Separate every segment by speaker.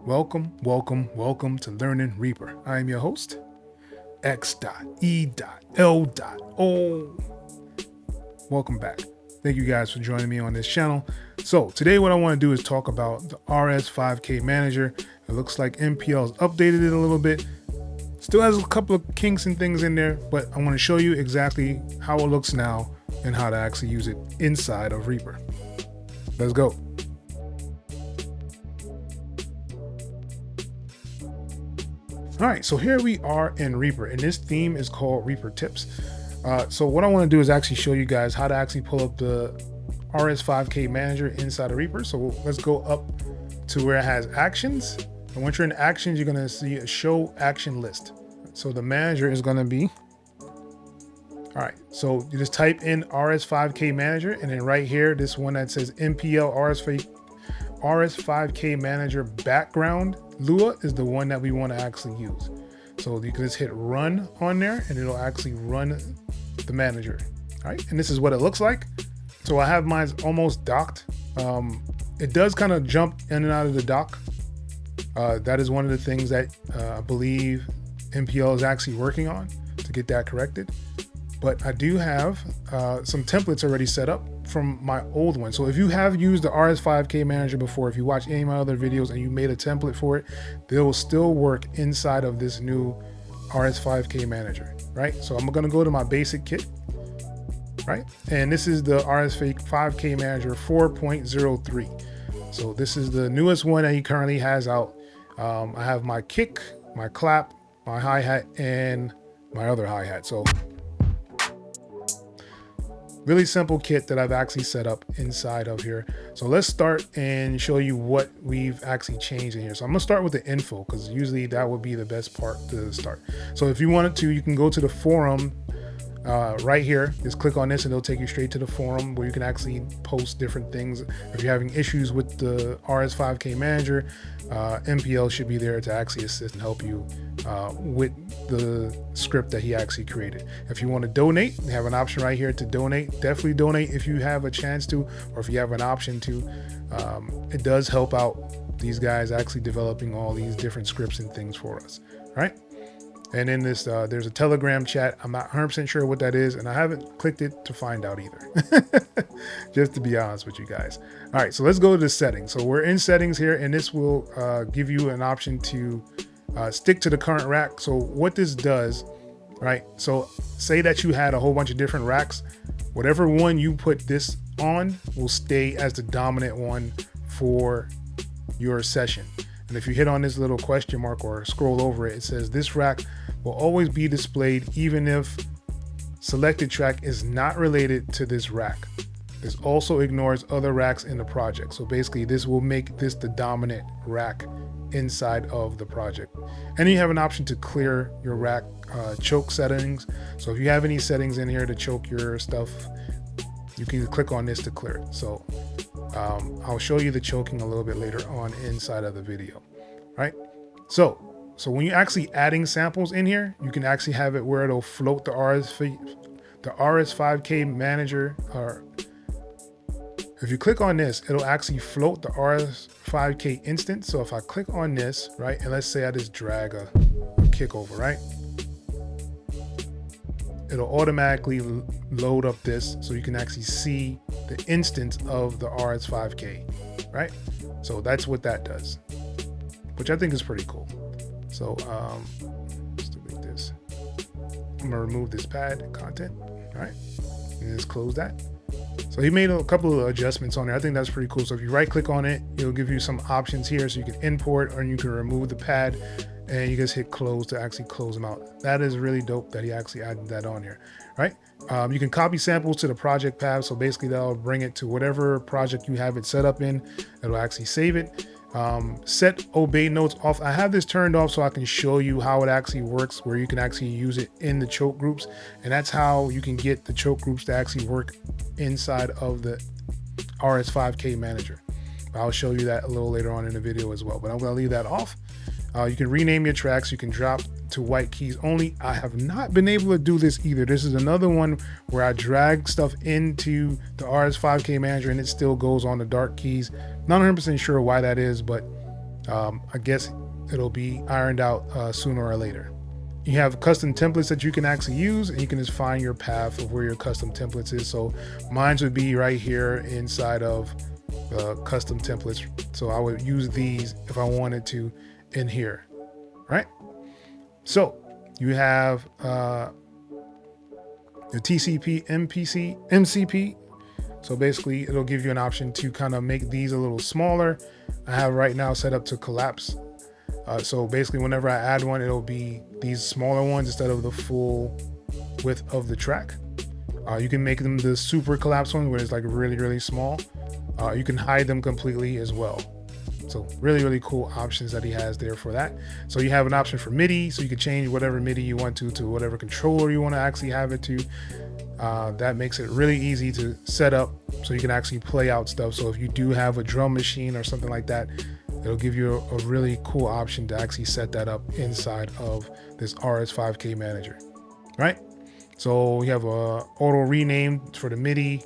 Speaker 1: Welcome to Learning Reaper. I am your host, X.E.L. Welcome back. Thank you guys for joining me on this channel. So today what I want to do is talk about the RS5K Manger. It looks like MPL has updated it a little bit. Still has a couple of kinks and things in there, but I want to show you exactly how it looks now and how to actually use it inside of Reaper. Let's go. All right, so here we are in Reaper, and this theme is called Reaper Tips. So what I want to do is actually show you guys how to actually pull up the RS5K Manger inside of Reaper. So let's go up to where it has actions. And once you're in actions, you're going to see a show action list. So the manager is going to be, all right, so you just type in RS5K Manger, and then right here, this one that says MPL RS5K Manger background Lua is the one that we want to actually use. So you can just hit run on there and it'll actually run the manager. All right, and this is what it looks like. So I have mine almost docked. It does kind of jump in and out of the dock. That is one of the things that I believe MPL is actually working on to get that corrected. But I do have some templates already set up from my old one. So if you have used the RS5K Manger before, if you watch any of my other videos and you made a template for it, they will still work inside of this new RS5K Manger, right? So I'm gonna go to my basic kit, right? And this is the RS5K Manger 4.03. So this is the newest one that he currently has out. I have my kick, my clap, my hi-hat, and my other hi-hat. So really simple kit that I've actually set up inside of here. So let's start and show you what we've actually changed in here. So I'm gonna start with the info because usually that would be the best part to start. So if you wanted to, you can go to the forum right here. Just click on this and it'll take you straight to the forum where you can actually post different things. If you're having issues with the RS5K Manger, MPL should be there to actually assist and help you with the script that he actually created. If you want to donate, you have an option right here to donate. Definitely donate if you have a chance to, or if you have an option to. It does help out these guys actually developing all these different scripts and things for us, right? And in this, there's a Telegram chat. I'm not 100% sure what that is, and I haven't clicked it to find out either, just to be honest with you guys. All right, so let's go to the settings. So we're in settings here, and this will give you an option to stick to the current rack. So what this does, right? So say that you had a whole bunch of different racks. Whatever one you put this on will stay as the dominant one for your session. And if you hit on this little question mark or scroll over it, it says this rack will always be displayed even if selected track is not related to this rack. This also ignores other racks in the project. So basically this will make this the dominant rack inside of the project. And you have an option to clear your rack choke settings. So if you have any settings in here to choke your stuff, you can click on this to clear it. So I'll show you the choking a little bit later on inside of the video, right? So when you're actually adding samples in here, you can actually have it where it'll float the RS5K Manger. Or if you click on this, it'll actually float the RS5K instance. So if I click on this, right, and let's say I just drag a kick over, right? It'll automatically load up this so you can actually see the instance of the RS5K, right? So that's what that does, which I think is pretty cool. So let's delete this. I'm gonna remove this pad content, all right? And just close that. So he made a couple of adjustments on there. I think that's pretty cool. So if you right click on it, it'll give you some options here. So you can import or you can remove the pad and you just hit close to actually close them out. That is really dope that he actually added that on here, right? You can copy samples to the project path. So basically that'll bring it to whatever project you have it set up in. It'll actually save it. Set obey notes off. I have this turned off so I can show you how it actually works, where you can actually use it in the choke groups. And that's how you can get the choke groups to actually work inside of the RS5K Manger. I'll show you that a little later on in the video as well, but I'm going to leave that off. You can rename your tracks. You can drop to white keys only. I have not been able to do this either. This is another one where I drag stuff into the RS5K Manger and it still goes on the dark keys. Not 100% sure why that is, but I guess it'll be ironed out sooner or later. You have custom templates that you can actually use, and you can just find your path of where your custom templates is. So mine would be right here inside of custom templates. So I would use these if I wanted to in here, right? So you have the TCP, MCP. So basically it'll give you an option to kind of make these a little smaller. I have right now set up to collapse. So basically whenever I add one, it'll be these smaller ones instead of the full width of the track. You can make them the super collapse one where it's like really, really small. You can hide them completely as well. So really, really cool options that he has there for that. So you have an option for MIDI, so you can change whatever MIDI you want to whatever controller you want to actually have it to. That makes it really easy to set up so you can actually play out stuff. So if you do have a drum machine or something like that, it'll give you a really cool option to actually set that up inside of this RS5K Manger, right? So we have a auto rename for the MIDI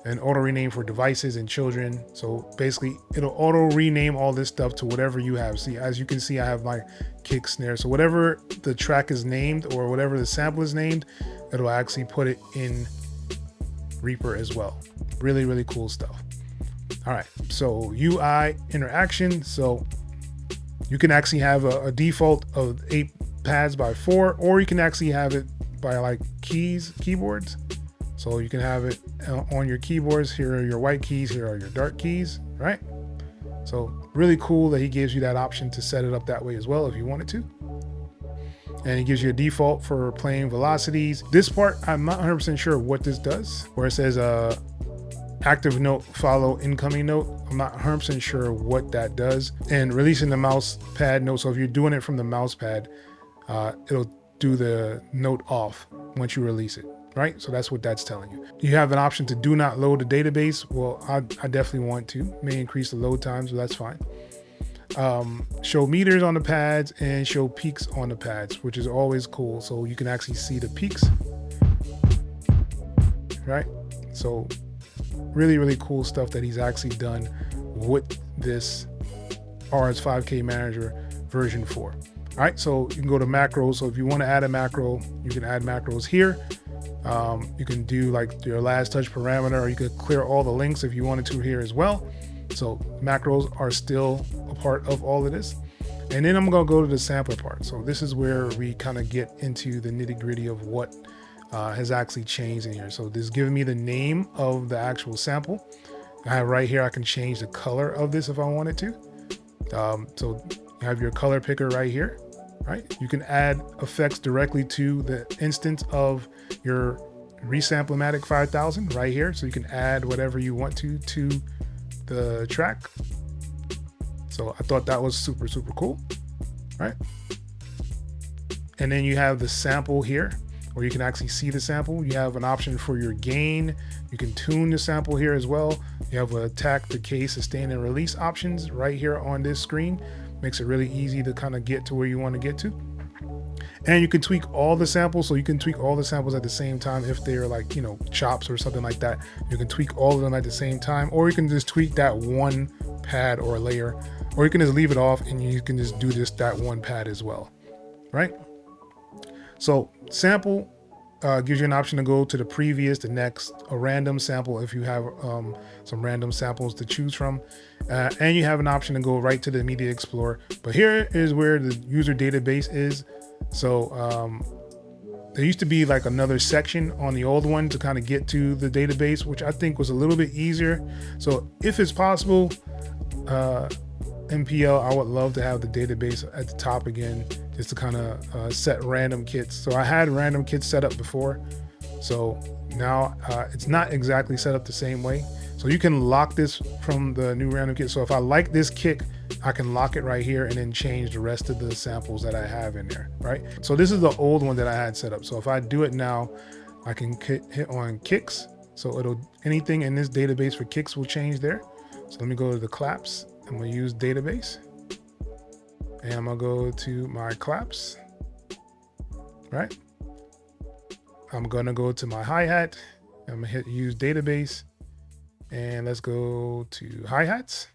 Speaker 1: and auto rename for devices and children. So basically it'll auto rename all this stuff to whatever you have. See, as you can see, I have my kick snare. So whatever the track is named or whatever the sample is named, it'll actually put it in Reaper as well. Really, really cool stuff. All right, so UI interaction. So you can actually have a default of 8 pads by 4, or you can actually have it by like keyboards. So you can have it on your keyboards. Here are your white keys, here are your dark keys, right? So really cool that he gives you that option to set it up that way as well if you wanted to. And he gives you a default for playing velocities. This part, I'm not 100% sure what this does, where it says active note follow incoming note. I'm not 100% sure what that does. And releasing the mouse pad note. So if you're doing it from the mouse pad, it'll do the note off once you release it, right? So that's what that's telling you. You have an option to do not load the database. Well, I definitely want to. May increase the load times, but that's fine. Show meters on the pads and show peaks on the pads, which is always cool. So you can actually see the peaks, right? So really, really cool stuff that he's actually done with this RS5K Manger version 4. All right, so you can go to macros. So if you want to add a macro, you can add macros here. You can do like your last touch parameter, or you could clear all the links if you wanted to here as well. So macros are still a part of all of this. And then I'm gonna go to the sampler part. So this is where we kind of get into the nitty gritty of what has actually changed in here. So this is giving me the name of the actual sample. I have right here, I can change the color of this if I wanted to. So you have your color picker right here, right? You can add effects directly to the instance of your Resample-matic 5000 right here. So you can add whatever you want to the track. So I thought that was super, super cool, right? And then you have the sample here, where you can actually see the sample. You have an option for your gain. You can tune the sample here as well. You have attack, decay, sustain, and release options right here on this screen. Makes it really easy to kind of get to where you want to get to. And you can tweak all the samples. So you can tweak all the samples at the same time if they're like, you know, chops or something like that. You can tweak all of them at the same time, or you can just tweak that one pad or layer, or you can just leave it off and you can just do that one pad as well, right? So sample gives you an option to go to the previous, the next, a random sample if you have some random samples to choose from. And you have an option to go right to the Media Explorer. But here is where the user database is. So there used to be like another section on the old one to kind of get to the database, which I think was a little bit easier. So if it's possible, MPL, I would love to have the database at the top again, just to kind of set random kits. So I had random kits set up before, so now it's not exactly set up the same way. So you can lock this from the new random kit. So if I like this kick, I can lock it right here and then change the rest of the samples that I have in there, right? So this is the old one that I had set up. So if I do it now, I can hit on kicks. So anything in this database for kicks will change there. So let me go to the claps. I'm gonna use database, and I'm gonna go to my claps, right? I'm gonna go to my hi-hat. I'm gonna hit use database, and let's go to hi-hats.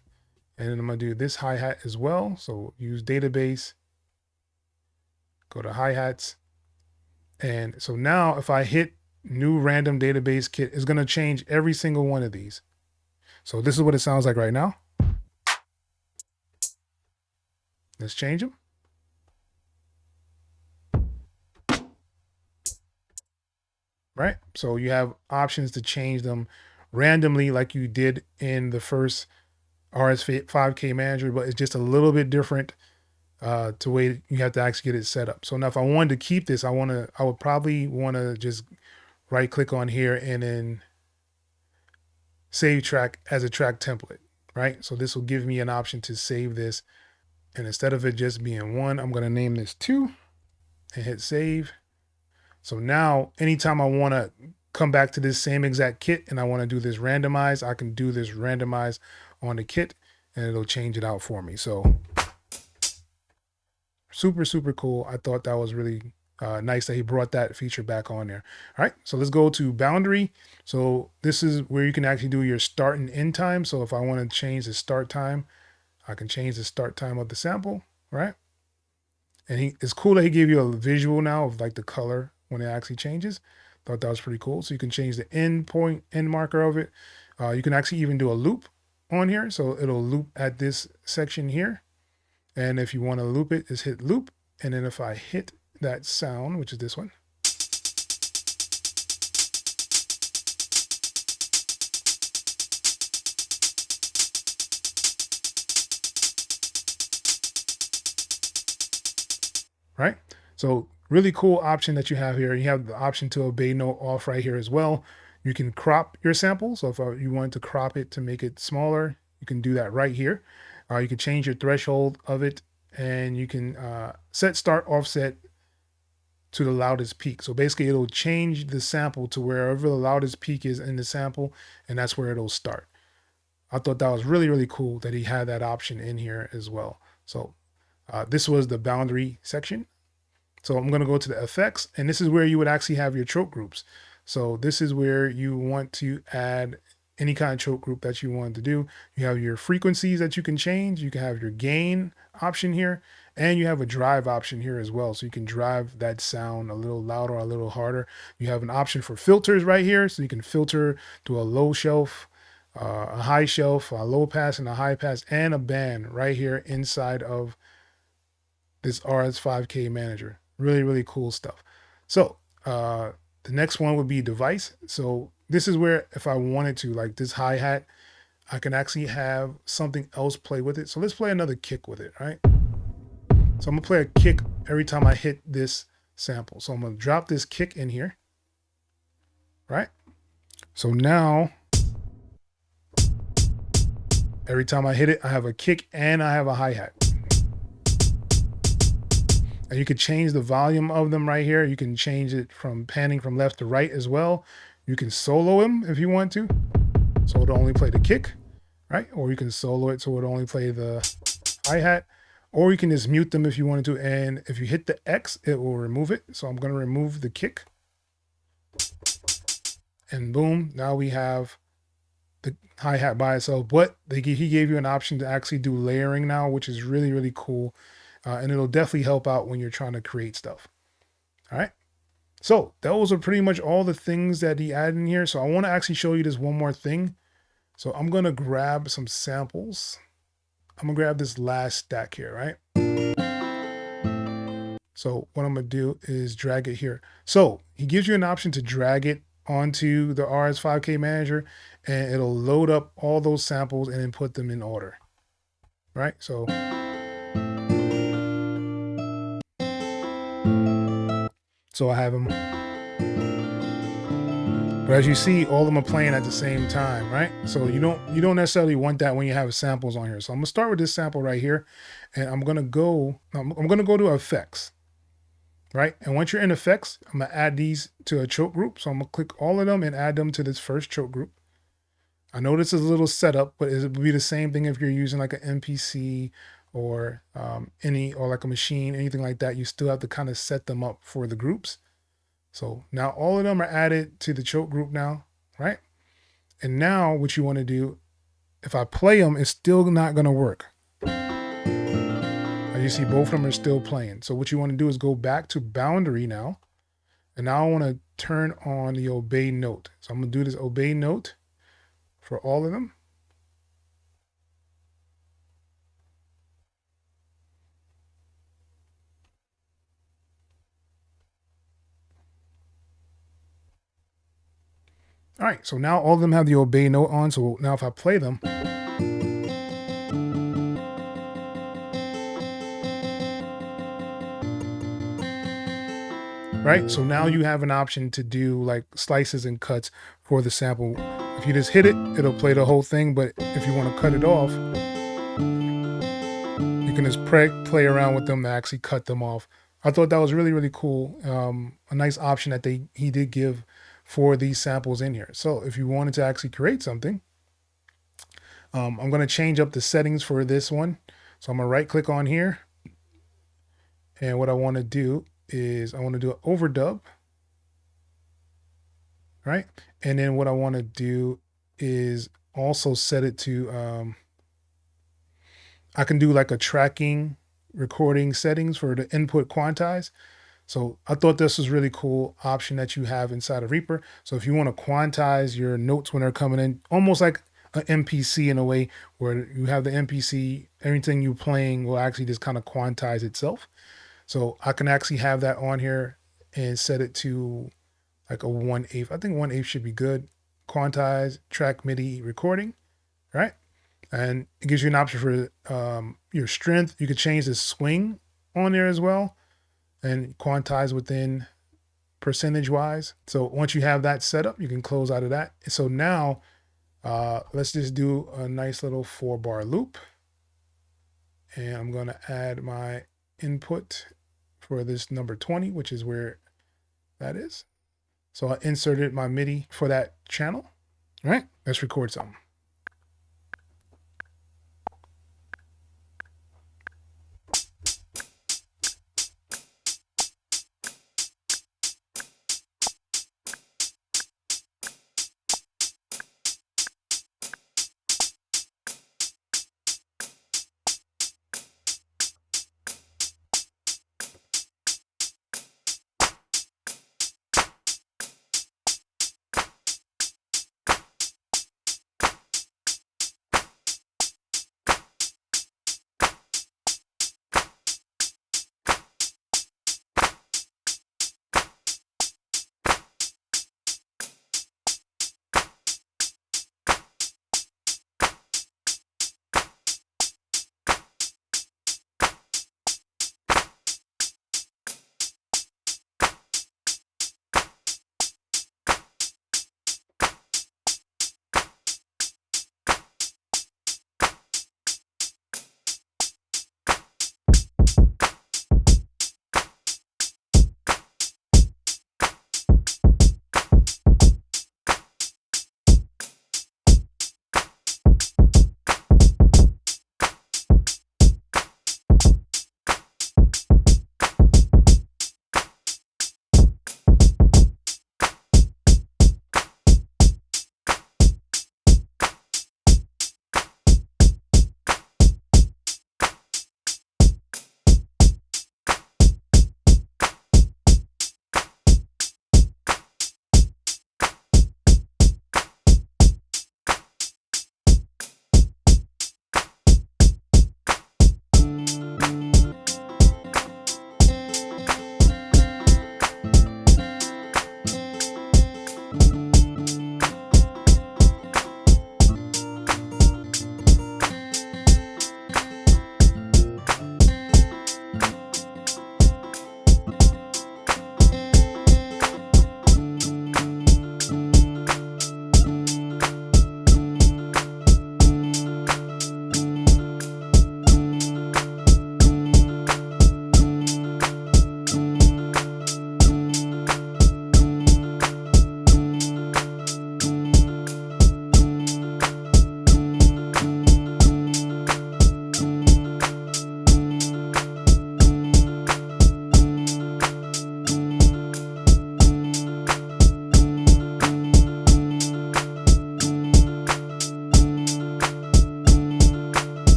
Speaker 1: And then I'm gonna do this hi-hat as well. So use database, go to hi-hats. And so now if I hit new random database kit, it's gonna change every single one of these. So this is what it sounds like right now. Let's change them. Right? So you have options to change them randomly like you did in the first RS5K Manger, but it's just a little bit different to way you have to actually get it set up. So now if I wanted to keep this, I would probably want to just right click on here and then save track as a track template, right? So this will give me an option to save this. And instead of it just being 1, I'm going to name this 2 and hit save. So now anytime I want to come back to this same exact kit and I want to do this randomize, I can do this randomize on the kit and it'll change it out for me. So super, super cool. I thought that was really nice that he brought that feature back on there. All right, so let's go to boundary. So this is where you can actually do your start and end time. So if I want to change the start time, I can change the start time of the sample, right? And it's cool that he gave you a visual now of like the color when it actually changes. Thought that was pretty cool. So you can change the end point, end marker of it. You can actually even do a loop on here. So it'll loop at this section here. And if you want to loop it, just hit loop. And then if I hit that sound, which is this one, right? So really cool option that you have here. You have the option to obey no off right here as well. You can crop your sample. So if you want to crop it to make it smaller, you can do that right here. You can change your threshold of it, and you can set start offset to the loudest peak. So basically it'll change the sample to wherever the loudest peak is in the sample, and that's where it'll start. I thought that was really, really cool that he had that option in here as well. So this was the boundary section. So I'm going to go to the effects, and this is where you would actually have your choke groups. So this is where you want to add any kind of choke group that you want to do. You have your frequencies that you can change. You can have your gain option here, and you have a drive option here as well. So you can drive that sound a little louder or a little harder. You have an option for filters right here. So you can filter to a low shelf, a high shelf, a low pass, and a high pass, and a band right here inside of this RS5K Manger. Really, really cool stuff. So the next one would be device. So this is where if I wanted to, like this hi-hat, I can actually have something else play with it. So let's play another kick with it, right? So I'm gonna play a kick every time I hit this sample. So I'm gonna drop this kick in here, right? So now, every time I hit it, I have a kick and I have a hi-hat. And you could change the volume of them right here. You can change it from panning from left to right as well. You can solo them if you want to. So it'll only play the kick, right? Or you can solo it so it'll only play the hi-hat. Or you can just mute them if you wanted to. And if you hit the X, it will remove it. So I'm going to remove the kick. And boom, now we have the hi-hat by itself. But he gave you an option to actually do layering now, which is really, really cool. And it'll definitely help out when you're trying to create stuff. All right. So those are pretty much all the things that he added in here. So I want to actually show you this one more thing. So I'm going to grab some samples. I'm going to grab this last stack here, right? So what I'm going to do is drag it here. So he gives you an option to drag it onto the RS5K Manger, and it'll load up all those samples and then put them in order, right? So I have them. But as you see, all of them are playing at the same time, right? So you don't necessarily want that when you have samples on here. So I'm gonna start with this sample right here, and I'm gonna go to effects, right? And once you're in effects, I'm gonna add these to a choke group. So I'm gonna click all of them and add them to this first choke group. I know this is a little setup, but it would be the same thing if you're using like an MPC or like a machine, anything like that. You still have to kind of set them up for the groups. So now all of them are added to the choke group now, right? And now what you want to do if I play them, it's still not going to work. As you see, both of them are still playing. So what you want to do is go back to boundary now. And now I want to turn on the obey note. So I'm going to do this obey note for all of them. All right, so now all of them have the obey note on. So now if I play them, right? So now you have an option to do like slices and cuts for the sample. If you just hit it, it'll play the whole thing. But if you want to cut it off, you can just play around with them to actually cut them off. I thought that was really, really cool. A nice option that he did give for these samples in here. So if you wanted to actually create something, I'm going to change up the settings for this one. So I'm going to right click on here. And what I want to do is I want to do an overdub. Right. And then what I want to do is also set it to, I can do like a tracking recording settings for the input quantize. So I thought this was really cool option that you have inside of Reaper. So if you want to quantize your notes when they're coming in, almost like an MPC in a way where you have the MPC, everything you're playing will actually just kind of quantize itself. So I can actually have that on here and set it to like a 1/8. I think 1/8 should be good. Quantize, track MIDI recording, right? And it gives you an option for your strength. You could change the swing on there as well and quantize within percentage wise. So once you have that set up, you can close out of that. So now let's just do a nice little 4-bar loop. And I'm going to add my input for this number 20, which is where that is. So I inserted my MIDI for that channel. All right, let's record something.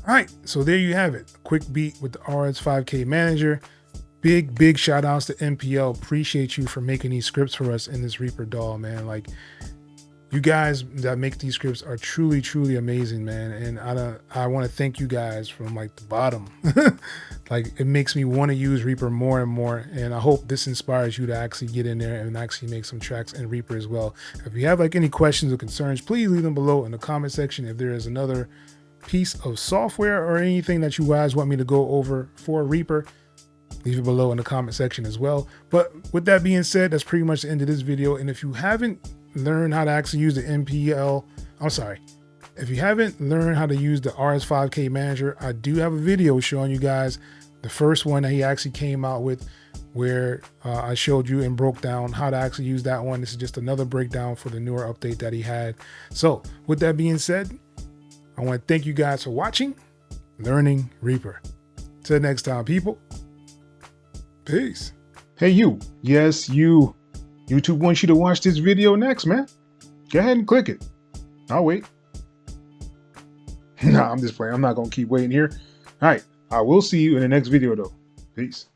Speaker 1: All right, so there you have it. A quick beat with the RS5K Manager. Big shout outs to MPL. Appreciate you for making these scripts for us in this Reaper DAW, man. Like, you guys that make these scripts are truly amazing, man. And I want to thank you guys from like the bottom. Like, it makes me want to use Reaper more and more. And I hope this inspires you to actually get in there and actually make some tracks in Reaper as well. If you have like any questions or concerns, please leave them below in the comment section. If there is another piece of software or anything that you guys want me to go over for Reaper, leave it below in the comment section as well. But with that being said, that's pretty much the end of this video. And if you haven't learned how to actually use the if you haven't learned how to use the RS5K Manager, I do have a video showing you guys the first one that he actually came out with, where I showed you and broke down how to actually use that one. This is just another breakdown for the newer update that he had. So with that being said, I want to thank you guys for watching Learning Reaper. Till next time, people. Peace. Hey, you. Yes, you. YouTube wants you to watch this video next, man. Go ahead and click it. I'll wait. Nah, I'm just playing. I'm not going to keep waiting here. All right. I will see you in the next video, though. Peace.